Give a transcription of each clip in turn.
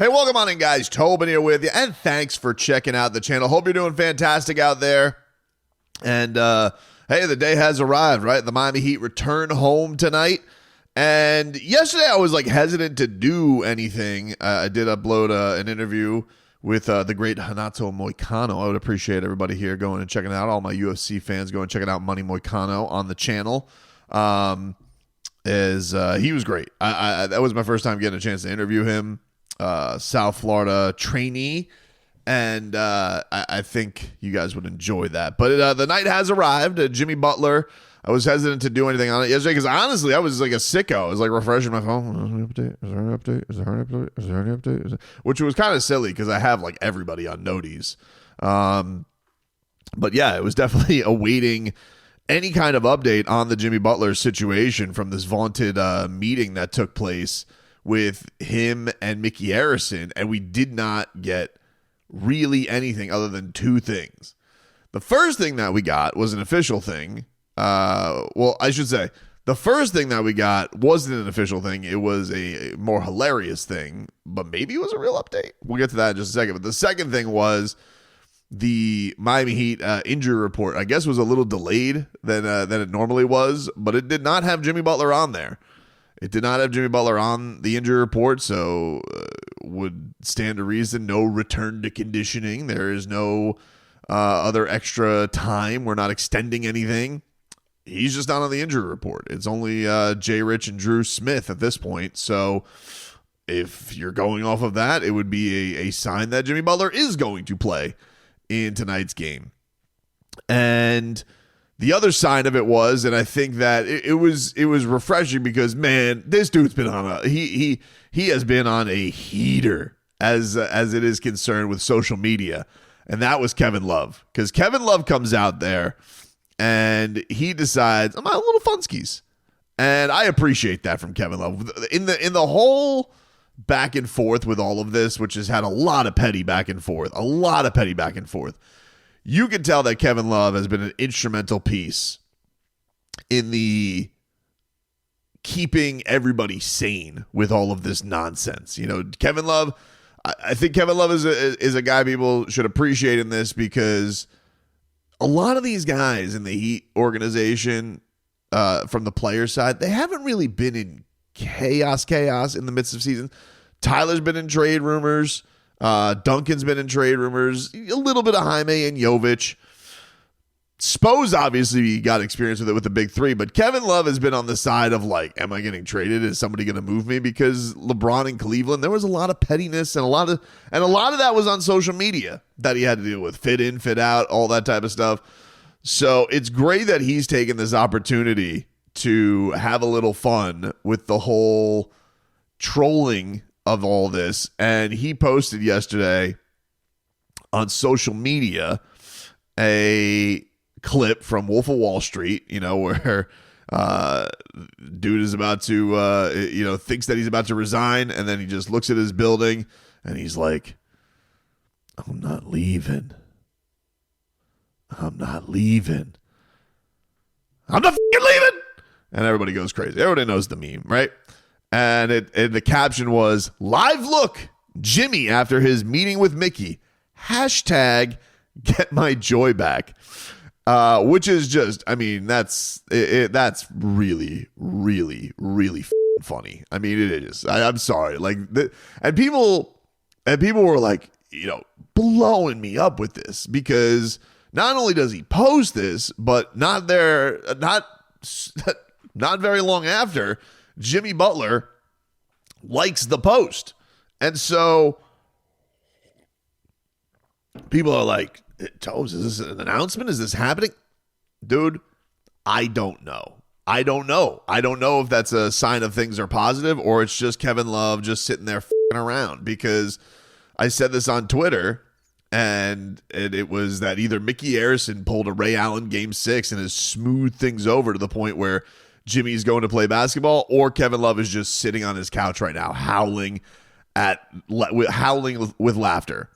Hey, welcome on in, guys. Tobin here with you, and thanks for checking out the channel. Hope you're doing fantastic out there. And, hey, the day has arrived, right? The Miami Heat return home tonight. And yesterday I was, hesitant to do anything. I did upload an interview with the great Renato Moicano. I would appreciate everybody here going and checking out, all my UFC fans going and checking out Money Moicano on the channel. He was great. That was my first time getting a chance to interview him. South Florida trainee, and I think you guys would enjoy that. But the night has arrived. Jimmy Butler, I was hesitant to do anything on it yesterday because honestly I was like a sicko. I was like refreshing my phone. Is there any update? Is there any update? Is there any update? Which was kind of silly because I have like everybody on noties. But yeah, it was definitely awaiting any kind of update on the Jimmy Butler situation from this vaunted meeting that took place with him and Mickey Harrison, and we did not get really anything other than two things. The first thing that we got was an official thing. I should say, the first thing that we got wasn't an official thing. It was a more hilarious thing, but maybe it was a real update. We'll get to that in just a second. But the second thing was the Miami Heat injury report, I guess, was a little delayed than it normally was, but it did not have Jimmy Butler on there. It did not have Jimmy Butler on the injury report, so would stand to reason no return to conditioning. There is no other extra time. We're not extending anything. He's just not on the injury report. It's only Jay Rich and Drew Smith at this point. So if you're going off of that, it would be a sign that Jimmy Butler is going to play in tonight's game. And the other side of it was, and I think that it was refreshing because, man, this dude's been on he has been on a heater as it is concerned with social media, and that was Kevin Love, because Kevin Love comes out there and he decides I'm a little funskies, and I appreciate that from Kevin Love in the whole back and forth with all of this, which has had a lot of petty back and forth. You can tell that Kevin Love has been an instrumental piece in the keeping everybody sane with all of this nonsense. You know, Kevin Love, I think Kevin Love is a guy people should appreciate in this, because a lot of these guys in the Heat organization, from the player side, they haven't really been in chaos in the midst of season. Tyler's been in trade rumors. Duncan's been in trade rumors, a little bit of Jaime and Jovic. Spo's obviously got experience with it with the big three, but Kevin Love has been on the side of like, am I getting traded? Is somebody going to move me? Because LeBron in Cleveland, there was a lot of pettiness and a lot of that was on social media that he had to deal with. Fit in, fit out, all that type of stuff. So it's great that he's taken this opportunity to have a little fun with the whole trolling of all this, and he posted yesterday on social media a clip from Wolf of Wall Street, where dude is about to thinks that he's about to resign, and then he just looks at his building and he's like, I'm not leaving I'm not fucking leaving, and everybody goes crazy. Everybody knows the meme, right? And the caption was, live look, Jimmy after his meeting with Mickey. # get my joy back. Which is just, I mean, that's really, really, really funny. I mean, it is. I'm sorry. And people were like, blowing me up with this, because not only does he post this, but not very long after, Jimmy Butler likes the post. And so people are like, Tobes, is this an announcement? Is this happening? Dude, I don't know. I don't know if that's a sign of things are positive, or it's just Kevin Love just sitting there f***ing around, because I said this on Twitter, and it was that either Mickey Harrison pulled a Ray Allen Game 6 and has smoothed things over to the point where Jimmy's going to play basketball, or Kevin Love is just sitting on his couch right now, howling with laughter.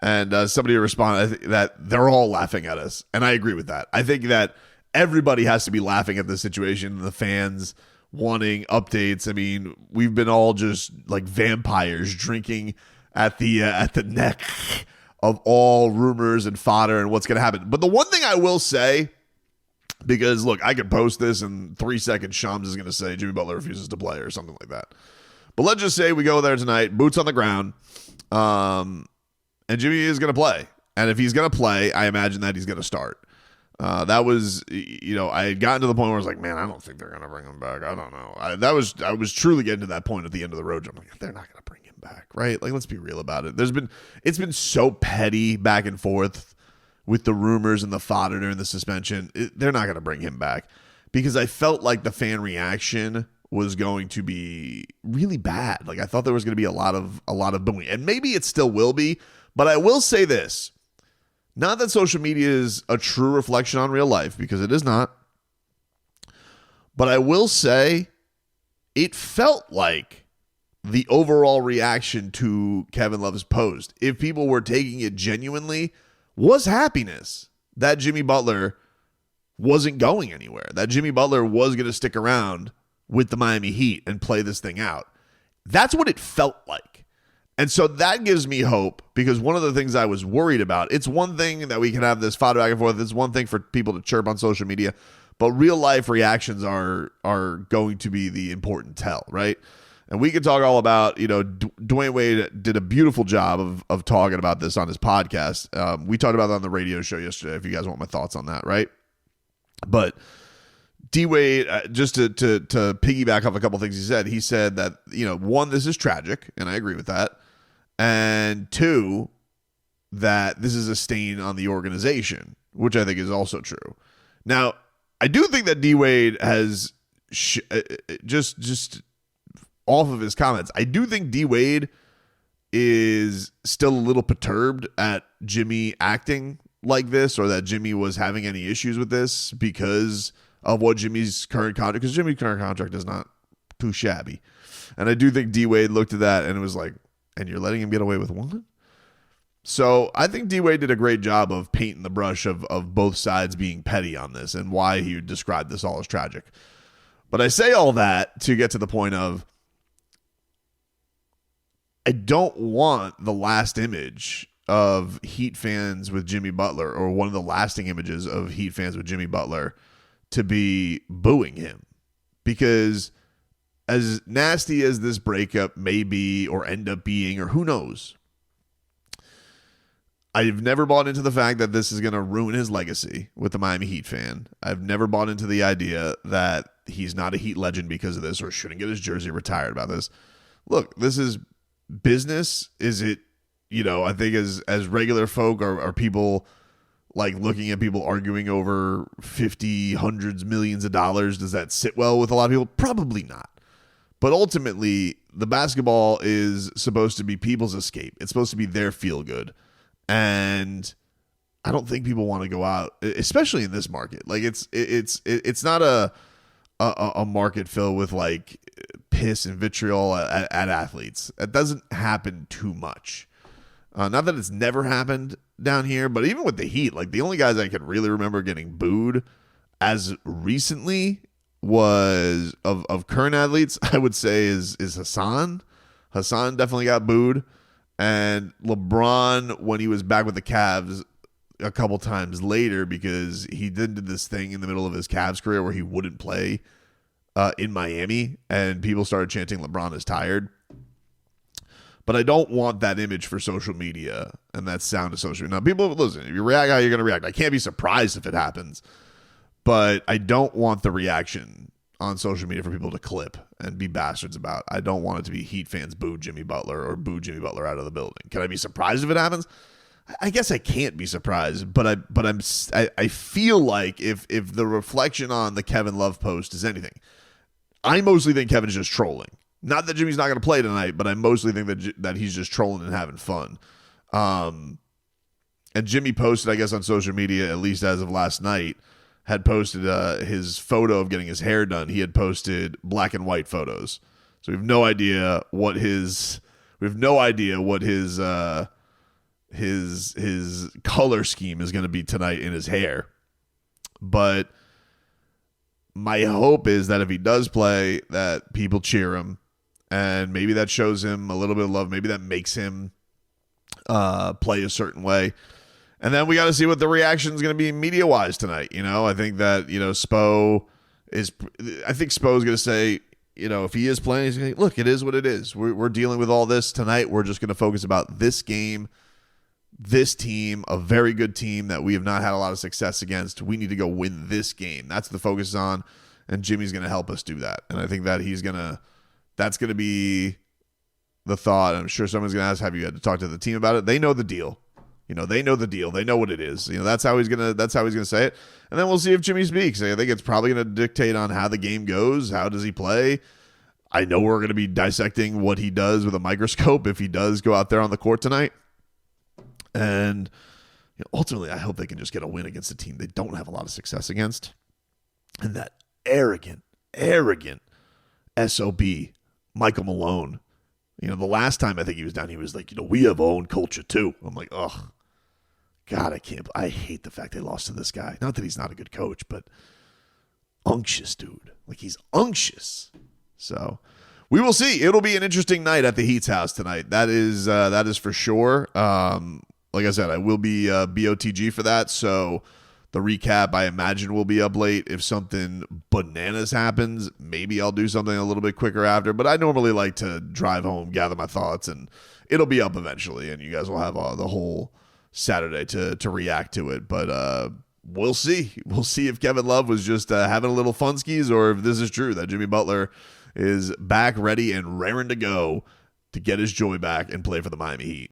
And somebody responded that they're all laughing at us, and I agree with that. I think that everybody has to be laughing at the situation, the fans wanting updates. I mean, we've been all just like vampires drinking at the neck of all rumors and fodder and what's going to happen. But the one thing I will say, because look, I could post this in 3 seconds, Shams is going to say Jimmy Butler refuses to play or something like that. But let's just say we go there tonight, boots on the ground, and Jimmy is going to play. And if he's going to play, I imagine that he's going to start. That was, I had gotten to the point where I was like, man, I don't think they're going to bring him back. I don't know. I was truly getting to that point at the end of the road. I'm like, they're not going to bring him back, right? Like, let's be real about it. It's been so petty back and forth with the rumors and the fodder during the suspension. They're not going to bring him back because I felt like the fan reaction was going to be really bad. Like, I thought there was going to be a lot of booing, and maybe it still will be. But I will say this. Not that social media is a true reflection on real life, because it is not. But I will say it felt like the overall reaction to Kevin Love's post, if people were taking it genuinely, was happiness that Jimmy Butler wasn't going anywhere, that Jimmy Butler was going to stick around with the Miami Heat and play this thing out. That's what it felt like. And so that gives me hope, because one of the things I was worried about, it's one thing that we can have this fodder back and forth. It's one thing for people to chirp on social media, but real life reactions are going to be the important tell, right? And we could talk all about, Dwayne Wade did a beautiful job of talking about this on his podcast. We talked about it on the radio show yesterday, if you guys want my thoughts on that, right? But D-Wade, just to piggyback off a couple things he said that, one, this is tragic, and I agree with that. And two, that this is a stain on the organization, which I think is also true. Now, I do think that D-Wade has just off of his comments, I do think D-Wade is still a little perturbed at Jimmy acting like this, or that Jimmy was having any issues with this because of what Jimmy's current contract, because Jimmy's current contract is not too shabby. And I do think D-Wade looked at that and it was like, and you're letting him get away with one? So I think D-Wade did a great job of painting the brush of both sides being petty on this and why he described this all as tragic. But I say all that to get to the point of, I don't want the last image of Heat fans with Jimmy Butler, or one of the lasting images of Heat fans with Jimmy Butler, to be booing him. Because as nasty as this breakup may be or end up being, or who knows, I've never bought into the fact that this is going to ruin his legacy with the Miami Heat fan. I've never bought into the idea that he's not a Heat legend because of this, or shouldn't get his jersey retired about this. Look, this is business. Is it, I think as regular folk, are people like looking at people arguing over 50, hundreds, millions of dollars, does that sit well with a lot of people? Probably not. But ultimately, the basketball is supposed to be people's escape. It's supposed to be their feel good. And I don't think people want to go out, especially in this market. Like it's not a market filled with like piss and vitriol at athletes. It doesn't happen too much. Not that it's never happened down here, but even with the Heat, like the only guys I can really remember getting booed as recently was of current athletes, I would say is Hassan. Hassan definitely got booed. And LeBron, when he was back with the Cavs a couple times later, because he did this thing in the middle of his Cavs career where he wouldn't play in Miami, and people started chanting LeBron is tired. But I don't want that image for social media and that sound of social media. Now, people, listen, if you react how you're going to react. I can't be surprised if it happens. But I don't want the reaction on social media for people to clip and be bastards about. I don't want it to be Heat fans boo Jimmy Butler or boo Jimmy Butler out of the building. Can I be surprised if it happens? I guess I can't be surprised, but I feel like if the reflection on the Kevin Love post is anything, I mostly think Kevin's just trolling. Not that Jimmy's not going to play tonight, but I mostly think that he's just trolling and having fun. And Jimmy posted, I guess, on social media, at least as of last night, had posted his photo of getting his hair done. He had posted black and white photos, so we have no idea what his color scheme is going to be tonight in his hair. But my hope is that if he does play, that people cheer him, and maybe that shows him a little bit of love. Maybe that makes him play a certain way. And then we got to see what the reaction is going to be media-wise tonight. I think that, I think Spo is going to say, if he is playing, he's going to say, look, it is what it is. We're dealing with all this tonight. We're just going to focus about this game, this team, a very good team that we have not had a lot of success against. We need to go win this game. That's the focus on, and Jimmy's going to help us do that. And I think that that's going to be the thought. I'm sure someone's going to ask, have you had to talk to the team about it? They know the deal. They know the deal. They know what it is. That's how he's gonna say it. And then we'll see if Jimmy speaks. I think it's probably gonna dictate on how the game goes. How does he play? I know we're gonna be dissecting what he does with a microscope if he does go out there on the court tonight. And ultimately, I hope they can just get a win against a team they don't have a lot of success against. And that arrogant SOB, Michael Malone. The last time I think he was down, he was like, we have our own culture too. I'm like, oh, God, I hate the fact they lost to this guy. Not that he's not a good coach, but unctuous, dude. Like, he's unctuous. So we will see. It'll be an interesting night at the Heat's house tonight. That is for sure. Like I said, I will be BOTG for that. So the recap, I imagine, will be up late. If something bananas happens, maybe I'll do something a little bit quicker after. But I normally like to drive home, gather my thoughts, and it'll be up eventually. And you guys will have the whole Saturday to react to it. But we'll see. We'll see if Kevin Love was just having a little funskies, or if this is true, that Jimmy Butler is back, ready, and raring to go to get his joy back and play for the Miami Heat.